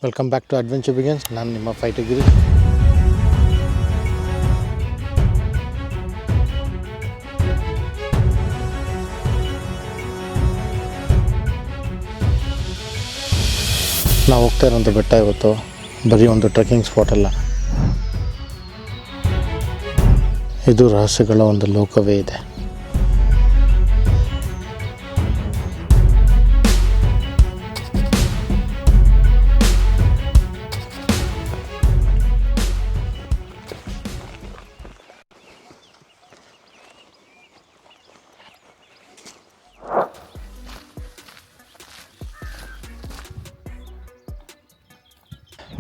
Welcome back to adventure begins. ನಾನು ನಿಮ್ಮ fighter ಗಿರಿ. ನಾವು ಹೋಗ್ತಾ ಇರೋಂಥ ಬೆಟ್ಟ ಇವತ್ತು ಬರೀ ಒಂದು ಟ್ರೆಕ್ಕಿಂಗ್ ಸ್ಪಾಟ್ ಅಲ್ಲ, ಇದು ರಹಸ್ಯಗಳ ಒಂದು ಲೋಕವೇ ಇದೆ.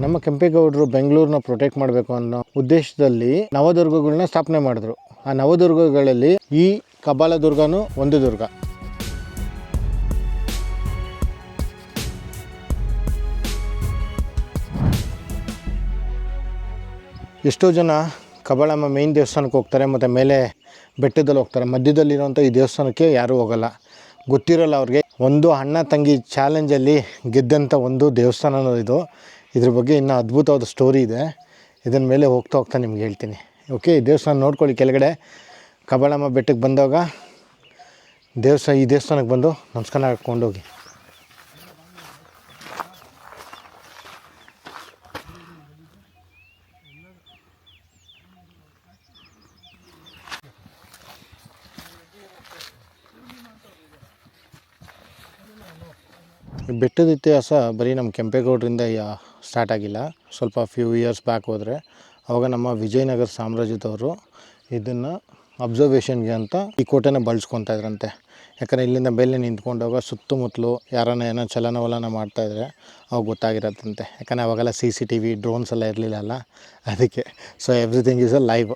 ನಮ್ಮ ಕೆಂಪೇಗೌಡರು ಬೆಂಗಳೂರನ್ನ ಪ್ರೊಟೆಕ್ಟ್ ಮಾಡಬೇಕು ಅನ್ನೋ ಉದ್ದೇಶದಲ್ಲಿ ನವದುರ್ಗಗಳನ್ನ ಸ್ಥಾಪನೆ ಮಾಡಿದ್ರು. ಆ ನವದುರ್ಗಗಳಲ್ಲಿ ಈ ಕಬ್ಬಾಳ ದುರ್ಗನೂ ಒಂದು ದುರ್ಗ. ಎಷ್ಟೋ ಜನ ಕಬ್ಬಾಳಮ್ಮ ಮೇನ್ ದೇವಸ್ಥಾನಕ್ಕೆ ಹೋಗ್ತಾರೆ ಮತ್ತು ಮೇಲೆ ಬೆಟ್ಟದಲ್ಲಿ ಹೋಗ್ತಾರೆ. ಮಧ್ಯದಲ್ಲಿರೋಂಥ ಈ ದೇವಸ್ಥಾನಕ್ಕೆ ಯಾರೂ ಹೋಗಲ್ಲ, ಗೊತ್ತಿರೋಲ್ಲ ಅವ್ರಿಗೆ. ಒಂದು ಅಣ್ಣ ತಂಗಿ ಚಾಲೆಂಜಲ್ಲಿ ಗೆದ್ದಂಥ ಒಂದು ದೇವಸ್ಥಾನ ಇದು. ಇದ್ರ ಬಗ್ಗೆ ಇನ್ನೂ ಅದ್ಭುತವಾದ ಸ್ಟೋರಿ ಇದೆ, ಇದನ್ನ ಮೇಲೆ ಹೋಗ್ತಾ ನಿಮ್ಗೆ ಹೇಳ್ತೀನಿ. ಓಕೆ, ಈ ದೇವಸ್ಥಾನ ನೋಡ್ಕೊಳ್ಳಿ. ಕೆಳಗಡೆ ಕಬ್ಬಾಳಮ್ಮ ಬೆಟ್ಟಕ್ಕೆ ಬಂದಾಗ ಈ ದೇವಸ್ಥಾನಕ್ಕೆ ಬಂದು ನಮಸ್ಕಾರ ಹಾಕ್ಕೊಂಡೋಗಿ. ಬೆಟ್ಟದ ಇತಿಹಾಸ ಬರೀ ನಮ್ಮ ಕೆಂಪೇಗೌಡರಿಂದ ಸ್ಟಾರ್ಟ್ ಆಗಿಲ್ಲ. ಸ್ವಲ್ಪ ಫ್ಯೂ ಇಯರ್ಸ್ ಬ್ಯಾಕ್ ಹೋದರೆ ಆವಾಗ ನಮ್ಮ ವಿಜಯನಗರ ಸಾಮ್ರಾಜ್ಯದವರು ಇದನ್ನು ಅಬ್ಸರ್ವೇಷನ್ಗೆ ಅಂತ ಈ ಕೋಟೆನ ಬಳಸ್ಕೊತಾ ಇದ್ರಂತೆ. ಯಾಕಂದರೆ ಇಲ್ಲಿಂದ ಮೇಲೆ ನಿಂತ್ಕೊಂಡಾಗ ಸುತ್ತಮುತ್ತಲು ಯಾರನ್ನ ಏನೋ ಚಲನವಲನ ಮಾಡ್ತಾಯಿದ್ರೆ ಅವಾಗ ಗೊತ್ತಾಗಿರತ್ತಂತೆ. ಯಾಕಂದರೆ ಅವಾಗೆಲ್ಲ CCTV ಡ್ರೋನ್ಸ್ ಎಲ್ಲ ಇರಲಿಲ್ಲ, ಅದಕ್ಕೆ. So everything is a live.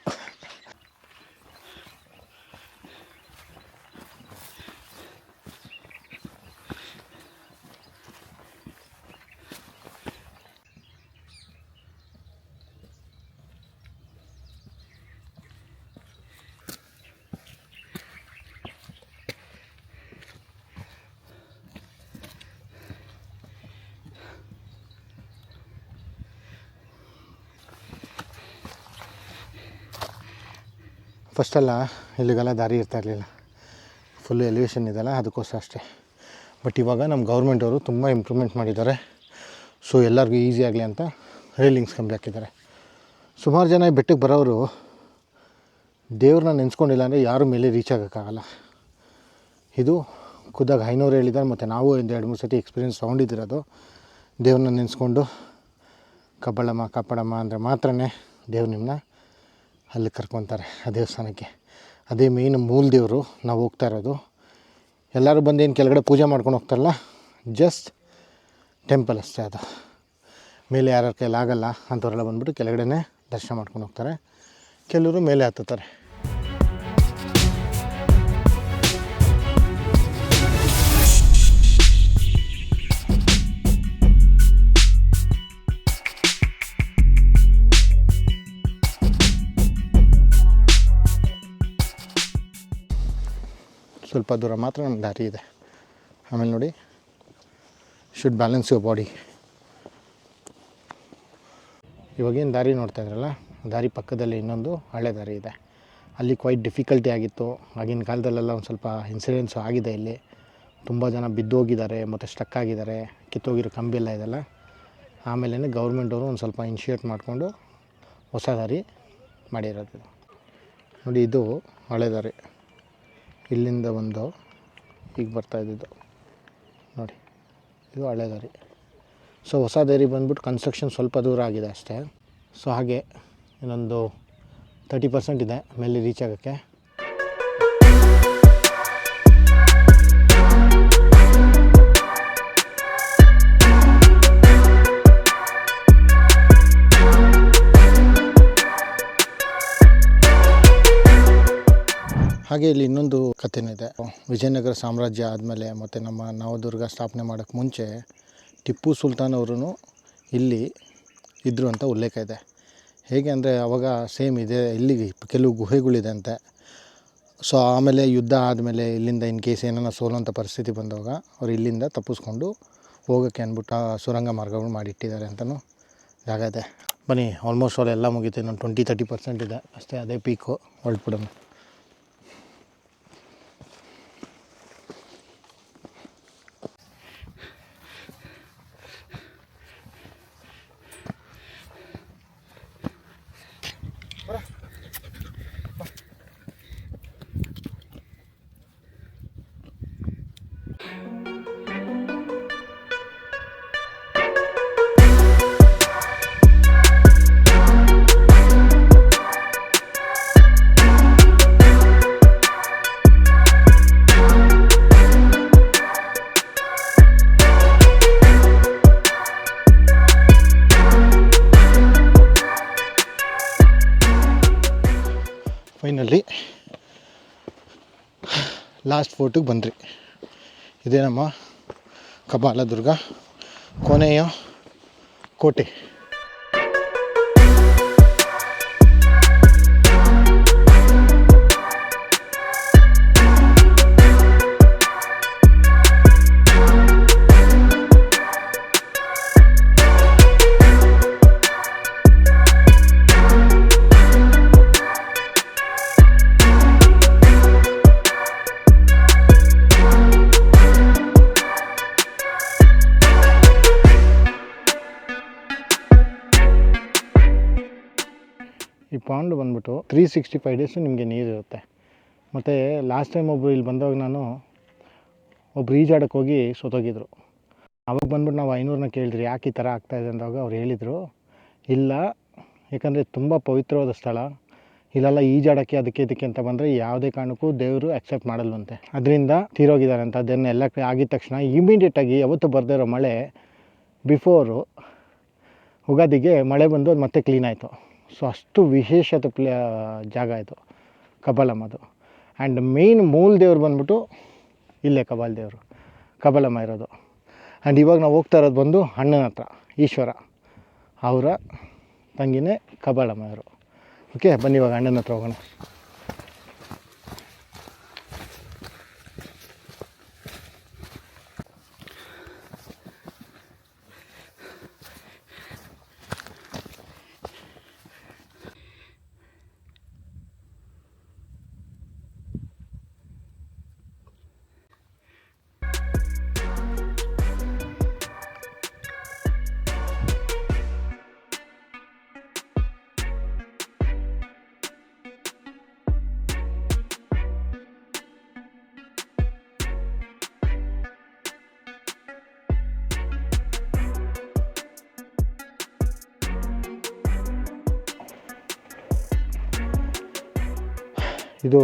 ಫಸ್ಟೆಲ್ಲ ಇಲ್ಲಿಗೆಲ್ಲ ದಾರಿ ಇರ್ತಾಯಿರಲಿಲ್ಲ, ಫುಲ್ ಎಲಿವೇಶನ್ ಇದೆಲ್ಲ, ಅದಕ್ಕೋಸ್ಕರ ಅಷ್ಟೇ. ಬಟ್ ಇವಾಗ ನಮ್ಮ ಗೌರ್ಮೆಂಟವರು ತುಂಬ ಇಂಪ್ರೂವ್ಮೆಂಟ್ ಮಾಡಿದ್ದಾರೆ. ಸೊ ಎಲ್ಲರಿಗೂ ಈಸಿ ಆಗಲಿ ಅಂತ ರೈಲಿಂಗ್ಸ್ ಕಂಬಿ ಹಾಕಿದ್ದಾರೆ. ಸುಮಾರು ಜನ ಬೆಟ್ಟಕ್ಕೆ ಬರೋರು ದೇವ್ರನ್ನ ನೆನೆಸ್ಕೊಂಡಿಲ್ಲ ಅಂದರೆ ಯಾರು ಮೇಲೆ ರೀಚ್ ಆಗೋಕ್ಕಾಗಲ್ಲ. ಇದು ಖುದ್ದಾಗ ಐನೂರು ಹೇಳಿದ್ದಾರೆ, ಮತ್ತು ನಾವು ಒಂದು 2-3 ಸತಿ ಎಕ್ಸ್ಪೀರಿಯೆನ್ಸ್ ತೊಗೊಂಡಿದ್ದಿರೋದು. ದೇವ್ರನ್ನ ನೆನೆಸ್ಕೊಂಡು ಕಬ್ಬಾಳಮ್ಮ ಕಾಪಾಡಮ್ಮ ಅಂದರೆ ಮಾತ್ರನೇ ದೇವ್ರು ನಿಮ್ಮನ್ನ ಅಲ್ಲಿ ಕರ್ಕೊತಾರೆ ಆ ದೇವಸ್ಥಾನಕ್ಕೆ. ಅದೇ ಮೇಯ್ನ್ ಮೂಲ ದೇವರು ನಾವು ಹೋಗ್ತಾ ಇರೋದು. ಎಲ್ಲರೂ ಬಂದೇನು ಕೆಳಗಡೆ ಪೂಜೆ ಮಾಡ್ಕೊಂಡು ಹೋಗ್ತಾರಲ್ಲ, ಜಸ್ಟ್ ಟೆಂಪಲ್ ಅಷ್ಟೇ ಅದು. ಮೇಲೆ ಯಾರ ಕೈಯಲ್ಲಿ ಆಗಲ್ಲ ಅಂಥವರೆಲ್ಲ ಬಂದುಬಿಟ್ಟು ಕೆಳಗಡೆ ದರ್ಶನ ಮಾಡ್ಕೊಂಡು ಹೋಗ್ತಾರೆ. ಕೆಲವರು ಮೇಲೆ ಹತ್ತುತ್ತಾರೆ. ಸ್ವಲ್ಪ ದೂರ ಮಾತ್ರ ನಮ್ಗೆ ದಾರಿ ಇದೆ. ಆಮೇಲೆ ನೋಡಿ, ಶುಡ್ ಬ್ಯಾಲೆನ್ಸ್ ಯುವರ್ ಬಾಡಿ. ಇವಾಗೇನು ದಾರಿ ನೋಡ್ತಾ ಇದ್ರಲ್ಲ, ದಾರಿ ಪಕ್ಕದಲ್ಲಿ ಇನ್ನೊಂದು ಹಳೆ ದಾರಿ ಇದೆ. ಅಲ್ಲಿ ಕ್ವೈಟ್ ಡಿಫಿಕಲ್ಟಿ ಆಗಿತ್ತು. ಆಗಿನ ಕಾಲದಲ್ಲೆಲ್ಲ ಒಂದು ಸ್ವಲ್ಪ ಇನ್ಸಿಡೆನ್ಸು ಆಗಿದೆ. ಇಲ್ಲಿ ತುಂಬ ಜನ ಬಿದ್ದೋಗಿದ್ದಾರೆ ಮತ್ತು ಸ್ಟಕ್ ಆಗಿದ್ದಾರೆ, ಕಿತ್ತೋಗಿರೋ ಕಂಬಿ ಎಲ್ಲ ಇದೆಲ್ಲ. ಆಮೇಲೆ ಗೌರ್ಮೆಂಟವರು ಒಂದು ಸ್ವಲ್ಪ ಇನಿಷಿಯೇಟ್ ಮಾಡಿಕೊಂಡು ಹೊಸ ದಾರಿ ಮಾಡಿರೋದು. ನೋಡಿ, ಇದು ಹಳೆ ದಾರಿ. ಇಲ್ಲಿಂದ ಒಂದು ಈಗ ಬರ್ತಾಯಿದ್ದು ನೋಡಿ, ಇದು ಹಳೆ ದಾರಿ. ಸೊ ಹೊಸ ದಾರಿ ಬಂದ್ಬಿಟ್ಟು ಕನ್ಸ್ಟ್ರಕ್ಷನ್ ಸ್ವಲ್ಪ ದೂರ ಆಗಿದೆ ಅಷ್ಟೇ. ಸೊ ಹಾಗೆ ಇನ್ನೊಂದು 30% ಇದೆ ಮೇಲೆ ರೀಚ್ ಆಗೋಕ್ಕೆ. ಹಾಗೆ ಇಲ್ಲಿ ಇನ್ನೊಂದು ಕಥೆನೂ ಇದೆ. ವಿಜಯನಗರ ಸಾಮ್ರಾಜ್ಯ ಆದಮೇಲೆ ಮತ್ತು ನಮ್ಮ ನವದುರ್ಗ ಸ್ಥಾಪನೆ ಮಾಡೋಕ್ಕೆ ಮುಂಚೆ ಟಿಪ್ಪು ಸುಲ್ತಾನ್ ಅವರು ಇಲ್ಲಿ ಇದ್ದರು ಅಂತ ಉಲ್ಲೇಖ ಇದೆ. ಹೇಗೆ ಅಂದರೆ ಆವಾಗ ಸೇಮ್ ಇದೆ, ಇಲ್ಲಿ ಕೆಲವು ಗುಹೆಗಳಿದೆ ಅಂತೆ. ಸೊ ಆಮೇಲೆ ಯುದ್ಧ ಆದಮೇಲೆ ಇಲ್ಲಿಂದ ಇನ್ ಕೇಸ್ ಏನಾರ ಸೋಲೋಂಥ ಪರಿಸ್ಥಿತಿ ಬಂದಾಗ ಅವ್ರು ಇಲ್ಲಿಂದ ತಪ್ಪಿಸ್ಕೊಂಡು ಹೋಗೋಕ್ಕೆ ಅಂದ್ಬಿಟ್ಟು ಸುರಂಗ ಮಾರ್ಗಗಳು ಮಾಡಿಟ್ಟಿದ್ದಾರೆ ಅಂತಲೂ ಜಾಗ ಇದೆ. ಬನ್ನಿ, ಆಲ್ಮೋಸ್ಟ್ ಆಲ್ ಎಲ್ಲ ಮುಗೀತು, ಇನ್ನೊಂದು 20-30% ಇದೆ ಅಷ್ಟೇ, ಅದೇ ಪೀಕು. ಹೊರಟ್ಬಿಡೋಣ. ಫೈನಲಿ ಲಾಸ್ಟ್ ಫೋರ್ಟಿಗೆ ಬಂದ್ರಿ. ಇದೇ ನಮ್ಮ ಕಪಾಲದುರ್ಗ ಕೊನೆಯ ಕೋಟೆ. ಈ ಪಾಂಡು ಬಂದ್ಬಿಟ್ಟು 365 ಡೇಸು ನಿಮಗೆ ನೀರಿರುತ್ತೆ. ಮತ್ತು ಲಾಸ್ಟ್ ಟೈಮ್ ಒಬ್ಬರು ಇಲ್ಲಿ ಬಂದಾಗ ನಾನು ಒಬ್ರು ಈಜಾಡಕ್ಕೆ ಹೋಗಿ ಸೋತೋಗಿದ್ರು. ಅವಾಗ ಬಂದ್ಬಿಟ್ಟು ನಾವು 500ನ ಕೇಳಿದ್ರಿ, ಯಾಕೆ ಈ ಥರ ಆಗ್ತಾಯಿದೆ ಅಂದಾಗ ಅವ್ರು ಹೇಳಿದರು, ಇಲ್ಲ, ಯಾಕಂದರೆ ತುಂಬ ಪವಿತ್ರವಾದ ಸ್ಥಳ, ಇಲ್ಲೆಲ್ಲ ಈಜಾಡೋಕ್ಕೆ ಅದಕ್ಕೆ ಇದಕ್ಕೆ ಅಂತ ಬಂದರೆ ಯಾವುದೇ ಕಾರಣಕ್ಕೂ ದೇವರು ಆಕ್ಸೆಪ್ಟ್ ಮಾಡಲ್ವಂತೆ. ಅದರಿಂದ ತೀರೋಗಿದ್ದಾರೆ ಅಂತ. ಅದನ್ನೆಲ್ಲ ಆಗಿದ ತಕ್ಷಣ ಇಮಿಡಿಯೇಟಾಗಿ ಯಾವತ್ತು ಬರ್ದೇ ಇರೋ ಮಳೆ ಬಿಫೋರು ಉಗಾದಿಗೆ ಮಳೆ ಬಂದು ಅದು ಮತ್ತೆ ಕ್ಲೀನ್ ಆಯಿತು. ಸೊ ಅಷ್ಟು ವಿಶೇಷತೆ ಜಾಗ ಇದು ಕಪಾಲಮ್ಮದು. ಆ್ಯಂಡ್ ಮೇಯ್ನ್ ಮೂಲ ದೇವ್ರು ಬಂದ್ಬಿಟ್ಟು ಇಲ್ಲೇ ಕಪಾಲಮ್ಮ ಇರೋದು. ಆ್ಯಂಡ್ ಇವಾಗ ನಾವು ಹೋಗ್ತಾ ಇರೋದು ಬಂದು ಅಣ್ಣನ ಹತ್ರ, ಈಶ್ವರ ಅವರ ತಂಗಿನೇ ಕಪಾಲಮ್ಮ ಇವರು. ಓಕೆ, ಬನ್ನಿ ಇವಾಗ ಅಣ್ಣನ ಹತ್ರ ಹೋಗೋಣ. ಇದು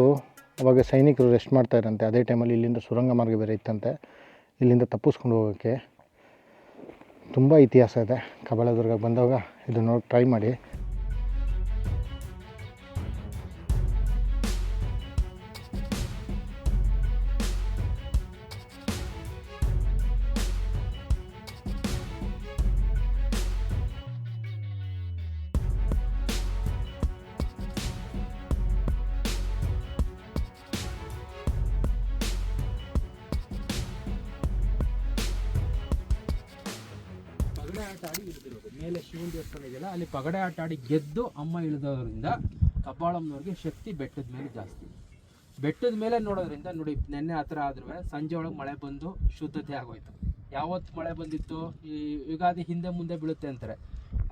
ಅವಾಗ ಸೈನಿಕರು ರೆಸ್ಟ್ ಮಾಡ್ತಾಯಿರಂತೆ. ಅದೇ ಟೈಮಲ್ಲಿ ಇಲ್ಲಿಂದ ಸುರಂಗ ಮಾರ್ಗ ಬೇರೆ ಇತ್ತಂತೆ. ಇಲ್ಲಿಂದ ತಪ್ಪಿಸ್ಕೊಂಡು ಹೋಗೋಕ್ಕೆ ತುಂಬ ಇತಿಹಾಸ ಇದೆ. ಕಪಾಲದುರ್ಗಕ್ಕೆ ಬಂದಾಗ ಇದು ನೋಡಿ ಟ್ರೈ ಮಾಡಿ. ಆಟ ಆಡಿ ಇಳಿದಿರೋದು. ಮೇಲೆ ಶಿವನ ದೇವಸ್ಥಾನ ಇದೆಯಲ್ಲ, ಅಲ್ಲಿ ಪಗಡೆ ಆಟ ಆಡಿ ಗೆದ್ದು ಅಮ್ಮ ಇಳಿದೋದ್ರಿಂದ ಕಬ್ಬಾಳಮ್ಮನವ್ರಿಗೆ ಶಕ್ತಿ ಬೆಟ್ಟದ ಮೇಲೆ ಜಾಸ್ತಿ. ಬೆಟ್ಟದ ಮೇಲೆ ನೋಡೋದ್ರಿಂದ ನೋಡಿ, ನೆನ್ನೆ ಆ ಥರ ಆದ್ರೂ ಸಂಜೆ ಒಳಗೆ ಮಳೆ ಬಂದು ಶುದ್ಧತೆ ಆಗೋಯ್ತು. ಯಾವತ್ತು ಮಳೆ ಬಂದಿತ್ತು, ಈ ಯುಗಾದಿ ಹಿಂದೆ ಮುಂದೆ ಬೀಳುತ್ತೆ ಅಂತಾರೆ,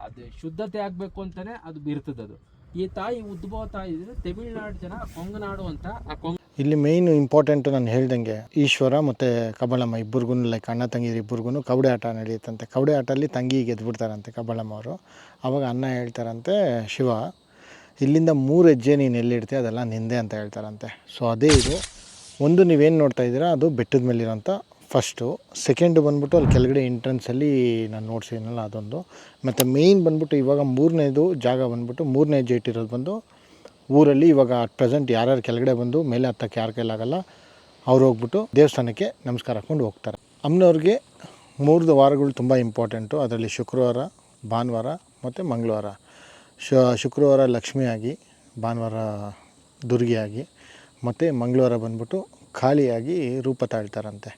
ಅದು ಶುದ್ಧತೆ ಆಗಬೇಕು ಅಂತಲೇ ಅದು ಬೀರ್ತದೆ. ಅದು ಈ ತಾಯಿ ಉದ್ಭವ ತಾಯಿ ಇದ್ರೆ ತಮಿಳ್ನಾಡು ಜನ ಕೊಂಗನಾಡು ಅಂತ. ಆ ಇಲ್ಲಿ ಮೇಯ್ನು ಇಂಪಾರ್ಟೆಂಟು ನಾನು ಹೇಳ್ದಂಗೆ ಈಶ್ವರ ಮತ್ತು ಕಬ್ಬಾಳಮ್ಮ ಇಬ್ಬರಿಗೂ, ಲೈಕ್ ಅಣ್ಣ ತಂಗಿರು ಇಬ್ಬರಿಗೂ ಕಬಡ್ಡಿ ಆಟ ನಡೆಯುತ್ತಂತೆ. ಕಬಡ್ಡಿ ಆಟಲ್ಲಿ ತಂಗಿ ಗೆದ್ಬಿಡ್ತಾರಂತೆ ಕಬ್ಬಾಳಮ್ಮ ಅವರು. ಆವಾಗ ಅಣ್ಣ ಹೇಳ್ತಾರಂತೆ ಶಿವ, ಇಲ್ಲಿಂದ 3 ಹೆಜ್ಜೆ ನೀನು ಎಲ್ಲಿಡ್ತೀಯ ಅದೆಲ್ಲ ನಿಂದೆ ಅಂತ ಹೇಳ್ತಾರಂತೆ. ಸೊ ಅದೇ ಇದು ಒಂದು ನೀವೇನು ನೋಡ್ತಾ ಇದ್ದೀರಾ ಅದು ಬೆಟ್ಟದ ಮೇಲಿರೋಂಥ ಫಸ್ಟು. ಸೆಕೆಂಡು ಬಂದ್ಬಿಟ್ಟು ಅಲ್ಲಿ ಕೆಳಗಡೆ ಎಂಟ್ರೆನ್ಸಲ್ಲಿ ನಾನು ನೋಡ್ಸಿದ್ನಲ್ಲ ಅದೊಂದು. ಮತ್ತು ಮೇಯ್ನ್ ಬಂದ್ಬಿಟ್ಟು ಇವಾಗ 3ನೇದು ಜಾಗ ಬಂದ್ಬಿಟ್ಟು 3ನೇ ಹೆಜ್ಜೆ ಇಟ್ಟಿರೋದು ಬಂದು ಊರಲ್ಲಿ ಇವಾಗ ಅಟ್ ಪ್ರೆಸೆಂಟ್ ಯಾರ್ಯಾರು ಕೆಳಗಡೆ ಬಂದು ಮೇಲೆ ಹತ್ತಕ್ಕೆ ಯಾರ ಕೈಲಾಗಲ್ಲ ಅವ್ರು ಹೋಗ್ಬಿಟ್ಟು ದೇವಸ್ಥಾನಕ್ಕೆ ನಮಸ್ಕಾರ ಹಾಕ್ಕೊಂಡು ಹೋಗ್ತಾರೆ. ಅಮ್ಮನವ್ರಿಗೆ 3 ವಾರಗಳು ತುಂಬ ಇಂಪಾರ್ಟೆಂಟು. ಅದರಲ್ಲಿ ಶುಕ್ರವಾರ, ಭಾನುವಾರ ಮತ್ತು ಮಂಗಳವಾರ. ಶುಕ್ರವಾರ ಲಕ್ಷ್ಮಿಯಾಗಿ, ಭಾನುವಾರ ದುರ್ಗಿಯಾಗಿ, ಮತ್ತು ಮಂಗಳವಾರ ಬಂದ್ಬಿಟ್ಟು ಕಾಳಿಯಾಗಿ ರೂಪ ತಾಳ್ತಾರಂತೆ.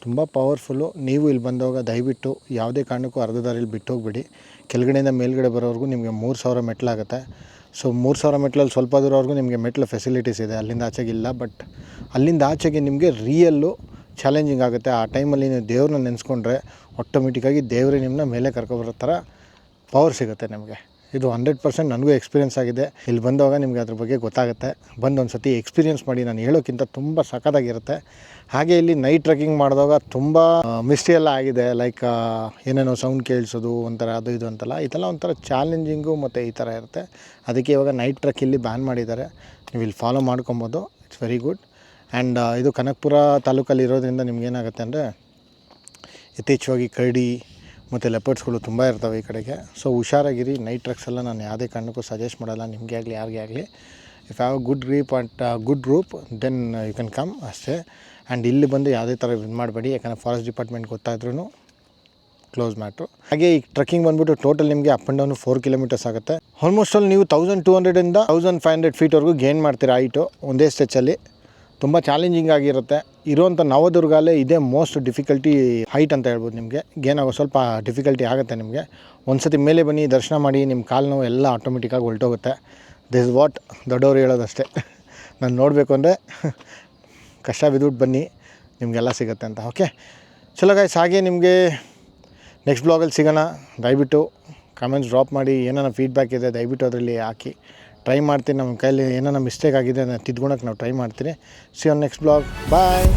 ತುಂಬ ಪವರ್ಫುಲ್ಲು. ನೀವು ಇಲ್ಲಿ ಬಂದಾಗ ದಯವಿಟ್ಟು ಯಾವುದೇ ಕಾರಣಕ್ಕೂ ಅರ್ಧ ದಾರಿಲಿ ಬಿಟ್ಟು ಹೋಗ್ಬೇಡಿ. ಕೆಳಗಡೆಯಿಂದ ಮೇಲ್ಗಡೆ ಬರೋವರೆಗೂ ನಿಮಗೆ 3000 ಮೆಟ್ಲಾಗುತ್ತೆ. ಸೊ 3000 ಮೆಟ್ಲಲ್ಲಿ ಸ್ವಲ್ಪ ದೂರವರೆಗೂ ನಿಮಗೆ ಮೆಟ್ಲು ಫೆಸಿಲಿಟೀಸ್ ಇದೆ, ಅಲ್ಲಿಂದ ಆಚೆಗಿಲ್ಲ. ಬಟ್ ಅಲ್ಲಿಂದ ಆಚೆಗೆ ನಿಮಗೆ ರಿಯಲ್ಲು ಚಾಲೆಂಜಿಂಗ್ ಆಗುತ್ತೆ. ಆ ಟೈಮಲ್ಲಿ ನೀವು ದೇವ್ರನ್ನ ನೆನೆಸ್ಕೊಂಡ್ರೆ ಆಟೋಮೆಟಿಕ್ಕಾಗಿ ದೇವರೇ ನಿಮ್ಮನ್ನ ಮೇಲೆ ಕರ್ಕೊಬರೋ ಥರ ಪವರ್ ಸಿಗುತ್ತೆ ನಿಮಗೆ. ಇದು 100% ನನಗೂ ಎಕ್ಸ್ಪೀರಿಯೆನ್ಸ್ ಆಗಿದೆ. ಇಲ್ಲಿ ಬಂದಾಗ ನಿಮಗೆ ಅದ್ರ ಬಗ್ಗೆ ಗೊತ್ತಾಗುತ್ತೆ. ಬಂದು ಒಂದು ಸತಿ ಎಕ್ಸ್ಪೀರಿಯೆನ್ಸ್ ಮಾಡಿ. ನಾನು ಹೇಳೋಕ್ಕಿಂತ ತುಂಬ ಸಖತ್ತಾಗಿರುತ್ತೆ. ಹಾಗೆ ಇಲ್ಲಿ ನೈಟ್ ಟ್ರೆಕ್ಕಿಂಗ್ ಮಾಡಿದಾಗ ತುಂಬ ಮಿಸ್ಟ್ರಿ ಎಲ್ಲ ಆಗಿದೆ. ಲೈಕ್ ಏನೇನೋ ಸೌಂಡ್ ಕೇಳಿಸೋದು ಒಂಥರ ಅದು ಇದು ಅಂತಲ್ಲ, ಇದೆಲ್ಲ ಒಂಥರ ಚಾಲೆಂಜಿಂಗು ಮತ್ತು ಈ ಥರ ಇರುತ್ತೆ. ಅದಕ್ಕೆ ಇವಾಗ ನೈಟ್ ಟ್ರೆಕ್ ಇಲ್ಲಿ ಬ್ಯಾನ್ ಮಾಡಿದ್ದಾರೆ. ನೀವು ಇಲ್ಲಿ ಫಾಲೋ ಮಾಡ್ಕೊಬೋದು. It's very good. ಆ್ಯಂಡ್ ಇದು ಕನಕಪುರ ತಾಲೂಕಲ್ಲಿ ಇರೋದ್ರಿಂದ ನಿಮ್ಗೇನಾಗುತ್ತೆ ಅಂದರೆ ಯಥೇಚ್ಛವಾಗಿ ಕರಡಿ ಮತ್ತು ಲೆಪರ್ಡ್ಸ್ಗಳು ತುಂಬ ಇರ್ತವೆ ಈ ಕಡೆಗೆ. ಸೊ ಹುಷಾರಾಗಿರಿ. ನೈಟ್ ಟ್ರೆಕ್ಸ್ ಎಲ್ಲ ನಾನು ಯಾವುದೇ ಕಾರಣಕ್ಕೂ ಸಜೆಸ್ಟ್ ಮಾಡೋಲ್ಲ, ನಿಮಗೆ ಆಗಲಿ ಯಾರಿಗೇ ಆಗಲಿ. If have a good grip and good rope then you can come ಅಷ್ಟೇ. ಆ್ಯಂಡ್ ಇಲ್ಲಿ ಬಂದು ಯಾವುದೇ ಥರ ಇದು ಮಾಡಬೇಡಿ, ಯಾಕಂದರೆ ಫಾರೆಸ್ಟ್ ಡಿಪಾರ್ಟ್ಮೆಂಟ್ ಗೊತ್ತಾದ್ರೂ ಕ್ಲೋಸ್ ಮ್ಯಾಟ್ರು. ಹಾಗೆ ಈ ಟ್ರೆಕ್ಕಿಂಗ್ ಬಂದುಬಿಟ್ಟು ಟೋಟಲ್ ನಿಮಗೆ ಅಪ್ ಆ್ಯಂಡ್ ಡೌನು 4 ಕಿಲೋಮೀಟರ್ಸ್ ಆಗುತ್ತೆ. ಆಲ್ಮೋಸ್ಟ್ ಅಲ್ಲಿ ನೀವು 1200ಇಂದ 1500 ಫೀಟ್ವರೆಗೂ ಗೇನ್ ಮಾಡ್ತೀರಾ ಹೈಟು ಒಂದೇ ಸ್ಟೆಚ್ಚಲ್ಲಿ. ತುಂಬ ಚಾಲೆಂಜಿಂಗ್ ಆಗಿರುತ್ತೆ. ಇರೋವಂಥ ನವದುರ್ಗಾಲೇ ಇದೇ ಮೋಸ್ಟ್ ಡಿಫಿಕಲ್ಟಿ ಹೈಟ್ ಅಂತ ಹೇಳ್ಬೋದು. ನಿಮಗೆ ಗೇನ್ ಆಗೋ ಸ್ವಲ್ಪ ಡಿಫಿಕಲ್ಟಿ ಆಗುತ್ತೆ ನಿಮಗೆ. ಒಂದು ಸತಿ ಮೇಲೆ ಬನ್ನಿ, ದರ್ಶನ ಮಾಡಿ, ನಿಮ್ಮ ಕಾಲು ನೋವು ಎಲ್ಲ ಆಟೋಮೆಟಿಕ್ಕಾಗಿ ಹೊರಟೋಗುತ್ತೆ. ದಿಸ್ ಇಸ್ ವಾಟ್ ದೊಡ್ಡವರು ಹೇಳೋದಷ್ಟೇ. ನಾನು ನೋಡಬೇಕು ಅಂದರೆ ಕಷ್ಟ ಬಿದ್ದುಬಿಟ್ಟು ಬನ್ನಿ, ನಿಮಗೆಲ್ಲ ಸಿಗುತ್ತೆ ಅಂತ. ಓಕೆ, ಚಲೋ ಗೈಸ್. ಹಾಗೆ ನಿಮಗೆ ನೆಕ್ಸ್ಟ್ ಬ್ಲಾಗಲ್ಲಿ ಸಿಗೋಣ. ದಯವಿಟ್ಟು ಕಾಮೆಂಟ್ಸ್ ಡ್ರಾಪ್ ಮಾಡಿ. ಏನಾರ ಫೀಡ್ಬ್ಯಾಕ್ ಇದೆ ದಯವಿಟ್ಟು ಅದರಲ್ಲಿ ಹಾಕಿ. ಟ್ರೈ ಮಾಡ್ತೀನಿ. ನಮ್ಮ ಕೈಯಲ್ಲಿ ಏನಾರ ಮಿಸ್ಟೇಕ್ ಆಗಿದೆ ಅದನ್ನು ತಿದ್ಕೊಳಕ್ಕೆ ನಾವು ಟ್ರೈ ಮಾಡ್ತೀನಿ. See on next blog. Bye.